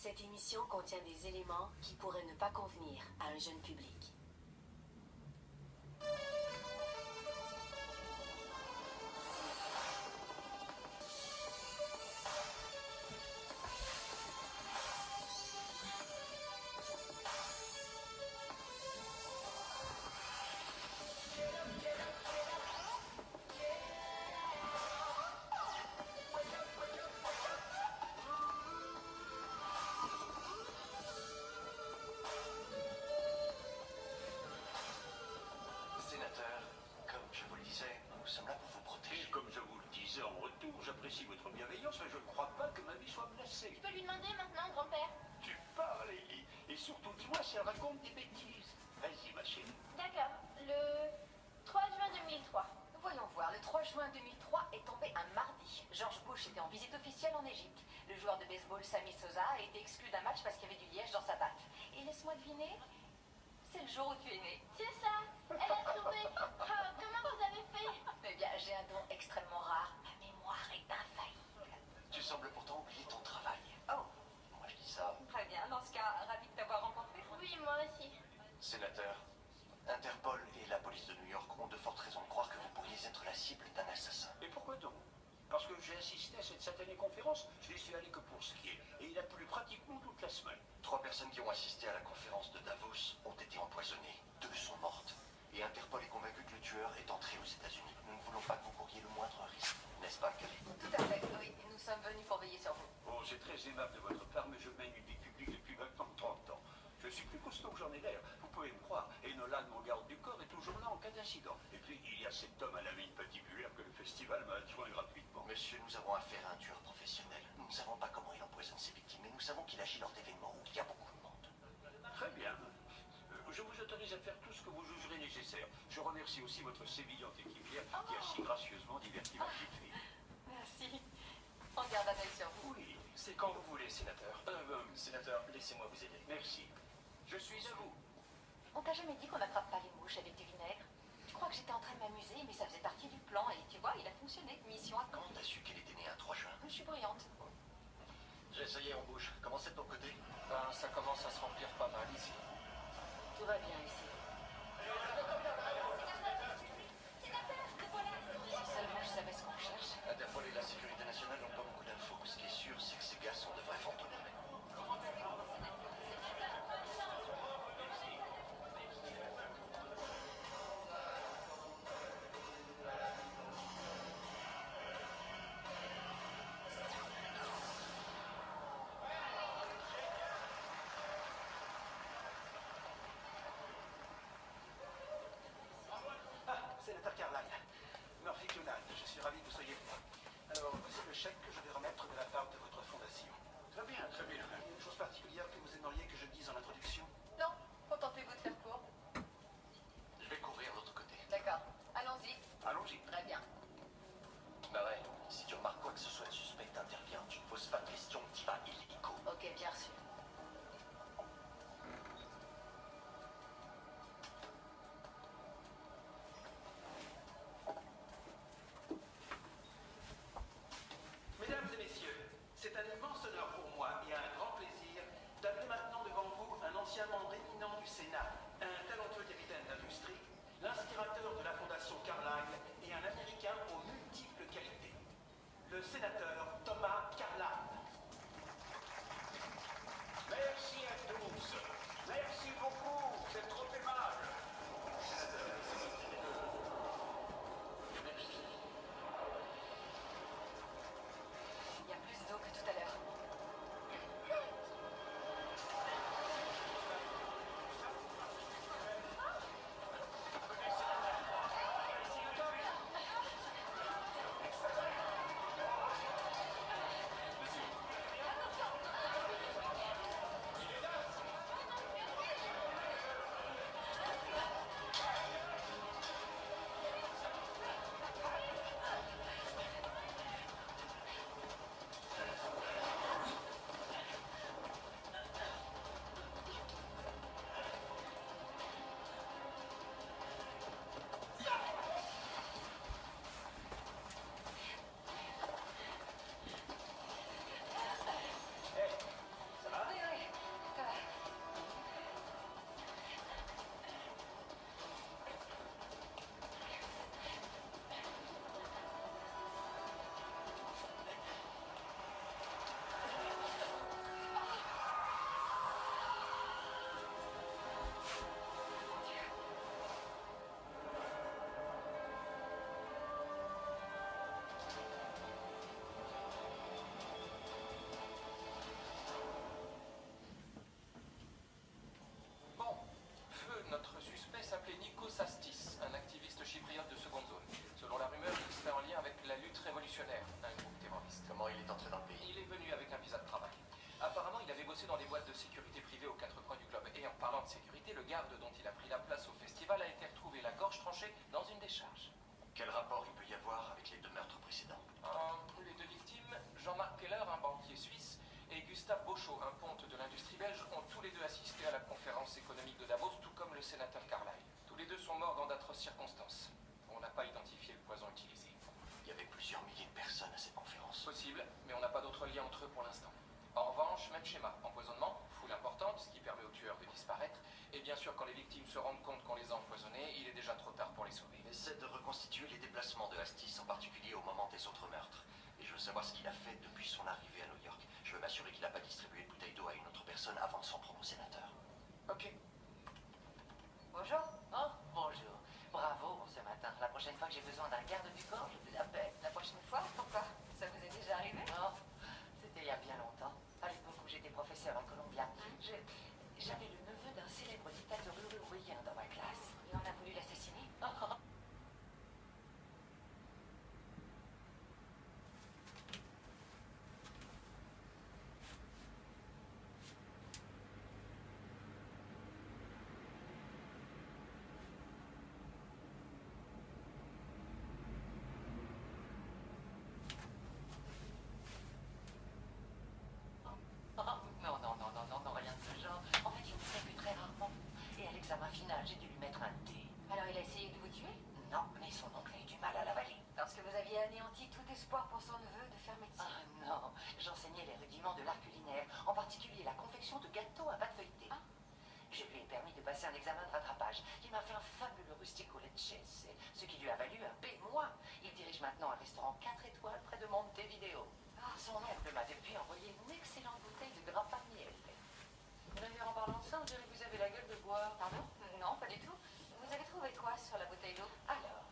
Cette émission contient des éléments qui pourraient ne pas convenir à un jeune public. Sénateur, comme je vous le disais, nous sommes là pour vous protéger. Et comme je vous le disais en retour, j'apprécie votre bienveillance, mais je ne crois pas que ma vie soit menacée. Tu peux lui demander maintenant, grand-père? Tu parles, Ellie, et surtout dis-moi si elle raconte des bêtises. Vas-y, ma chérie. D'accord. Le 3 juin 2003. Voyons voir, le 3 juin 2003 est tombé un mardi. George Bush était en visite officielle en Égypte. Le joueur de baseball Sammy Sosa a été exclu d'un match parce qu'il y avait du liège dans sa batte. Et laisse-moi deviner, c'est le jour où tu es né. C'est ça. Elle a trouvé. Ah, comment vous avez fait? Eh bien, j'ai un don extrêmement rare. Ma mémoire est infaillible. Tu sembles pourtant oublier ton travail. Oh, Moi je dis ça. très bien. Dans ce cas, ravi de t'avoir rencontré. Oui, moi aussi. Sénateur, Interpol et la police de New York ont de fortes raisons de croire que vous pourriez être la cible d'un assassin. Et pourquoi donc? Parce que j'ai assisté à cette satanée conférence, je n'y suis allé que pour skier, et il a plu pratiquement toute la semaine. 3 personnes qui ont assisté à la conférence de Davos ont été empoisonnées. 2 sont mortes. Et Interpol est convaincu que le tueur est entré aux États-Unis. Nous ne voulons pas que vous couriez le moindre risque, n'est-ce pas, Kelly? Tout à fait, oui. Nous sommes venus pour veiller sur vous. Oh, c'est très aimable de votre part, mais je mène une vie publique depuis maintenant 30 ans. Je suis plus costaud que j'en ai l'air, vous pouvez me croire. Et Nolan, mon garde du corps, est toujours là en cas d'incident. Et puis, il y a cet homme à la mine patibulaire que le festival m'a adjoint gratuitement. Monsieur, nous avons affaire à un tueur professionnel. Nous ne savons pas comment il empoisonne ses victimes, mais nous savons qu'il agit lors d'événements où il y a beaucoup de monde. Très bien. Je vous autorise à faire tout ce que vous jugerez nécessaire. Je remercie aussi votre sémillante équipière qui a si gracieusement diverti ma petite fille. Merci. On garde un œil sur vous. Oui, C'est quand vous voulez, sénateur. Sénateur, laissez-moi vous aider. merci. Je suis à vous. On t'a jamais dit qu'on n'attrape pas les mouches avec du vinaigre? Tu crois que j'étais en train de m'amuser, mais ça faisait partie du plan, et tu vois, il a fonctionné. Mission accomplie. Comment t'as su qu'elle était née un 3 juin? Je suis brillante. J'ai essayé en bouche. Comment c'est de ton côté? Ça commence à se remplir pas mal ici. Tout va bien ici. Si seulement je savais ce qu'on cherche. Interpol et la sécurité nationale n'ont pas beaucoup d'infos. Ce qui est sûr, c'est que ces gars sont de vrais fantômes. Sénateur Carlyle, Murphy Cunard, je suis ravi que vous soyez là. Alors, voici le chèque que je vais remettre de la part de votre fondation. Très bien, très bien. Une chose particulière que vous aimeriez que je dise en introduction? Non, contentez-vous de faire court. Je vais couvrir l'autre côté. D'accord, allons-y. Allons-y. Très bien. Bah ouais, si tu remarques quoi que ce soit de suspect, t'interviens. Tu ne poses pas de questions, tu vas illico. Ok, bien reçu. Mesdames et messieurs, c'est un immense honneur pour moi et un grand plaisir d'appeler maintenant devant vous un ancien membre éminent du Sénat, un talentueux capitaine d'industrie, l'inspirateur de la Fondation Carlyle et un Américain aux multiples qualités. Le sénateur Thomas Carlyle. Gustave Beauchot, un ponte de l'industrie belge, ont tous les deux assisté à la conférence économique de Davos, tout comme le sénateur Carlyle. Tous les deux sont morts dans d'atroces circonstances. On n'a pas identifié le poison utilisé. Il y avait plusieurs milliers de personnes à cette conférence. Possible, mais on n'a pas d'autre lien entre eux pour l'instant. En revanche, même schéma. Empoisonnement, foule importante, ce qui permet aux tueurs de disparaître. Et bien sûr, quand les victimes se rendent compte qu'on les a empoisonnés, il est déjà trop tard pour les sauver. Essaie de reconstituer les déplacements de Astis, en particulier au moment des autres meurtres. Et je veux savoir ce qu'il a fait depuis son arrivée à New York. Je veux m'assurer qu'il n'a pas distribué de bouteille d'eau à une autre personne avant de s'en prendre au sénateur. Ok. Bonjour. Oh, bonjour. Bravo pour ce matin. La prochaine fois que j'ai besoin d'un garde du corps, je vous appelle. La prochaine fois, pourquoi? Ça vous est déjà arrivé? Non, c'était il y a bien longtemps. À l'époque où j'étais professeur à Columbia. J'avais le neveu d'un célèbre dictateur uruguayen dans ma classe. Et on a voulu l'assassiner? Non, rien de ce genre. En fait, il ne sait que très rarement. Et à l'examen final, j'ai dû lui mettre un D. Alors il a essayé de vous tuer? Non, mais son oncle a eu du mal à l'avaler. Lorsque vous aviez anéanti tout espoir pour son neveu de faire médecine. Ah non, j'enseignais les rudiments de l'art culinaire, en particulier la confection de gâteaux à pâte feuilletée. Je lui ai permis de passer un examen de rattrapage. Il m'a fait un fabuleux rustico lecce, ce qui lui a valu un B-. Il dirige maintenant un restaurant 4 étoiles près de Montevideo. Son oncle m'a depuis envoyé une excellente bouteille de grappa miel. D'ailleurs, en parlant de ça, on dirait que vous avez la gueule de boire. Pardon? Non, pas du tout. Vous avez trouvé quoi sur la bouteille d'eau? Alors,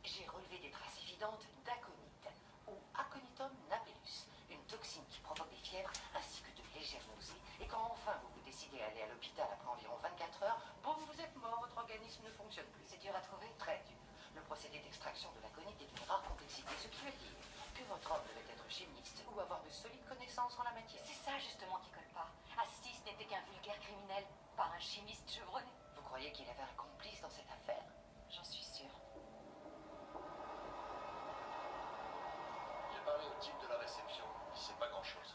j'ai relevé des traces évidentes d'aconite, ou Aconitum napellus, une toxine qui provoque des fièvres ainsi que de légères nausées. Et quand enfin vous vous décidez à aller à l'hôpital après environ 24 heures, boum, vous êtes mort, votre organisme ne fonctionne plus. C'est dur à trouver? Très dur. Le procédé d'extraction de l'aconite est d'une rare complexité, ce qui veut dire que votre homme devait être chimiste ou avoir de solides connaissances en la matière. C'est ça justement qui colle pas. Astis n'était qu'un vulgaire criminel, pas un chimiste chevronné. Vous croyez qu'il avait un complice dans cette affaire? J'en suis sûre. J'ai parlé au type de la réception. Il sait pas grand-chose.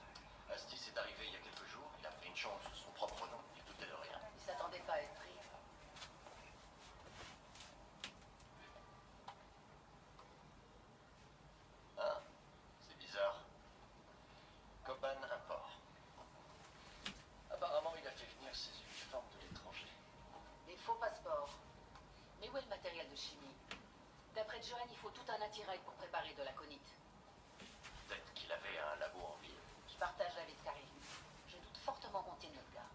Astis est arrivé il y a quelques jours. Il a pris une chambre sous son propre nom. Il doutait de rien. Il s'attendait pas à être pris. Hein? C'est bizarre. Coban Import. Apparemment, il a fait venir ses uniformes de l'étranger. Des faux passeports. Mais où est le matériel de chimie? D'après Joanne, il faut tout un attirail pour préparer de l'aconite. Peut-être qu'il avait un labo en ville. Je partage l'avis de Carrie. Je doute fortement monter de notre gars.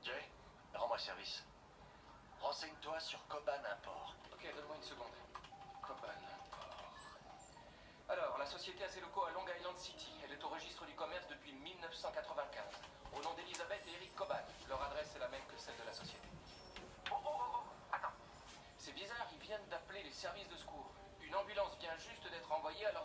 Jay, rends-moi service. Renseigne-toi sur Coban Import. Ok, donne-moi une seconde. Coban Import. Alors, la société a ses locaux à Long Island City. Elle est au registre du commerce depuis 1995. Au nom d'Elisabeth et Eric Coban. Leur adresse est la même que celle de la société. Attends. C'est bizarre, ils viennent d'appeler les services de secours. Une ambulance vient juste d'être envoyée alors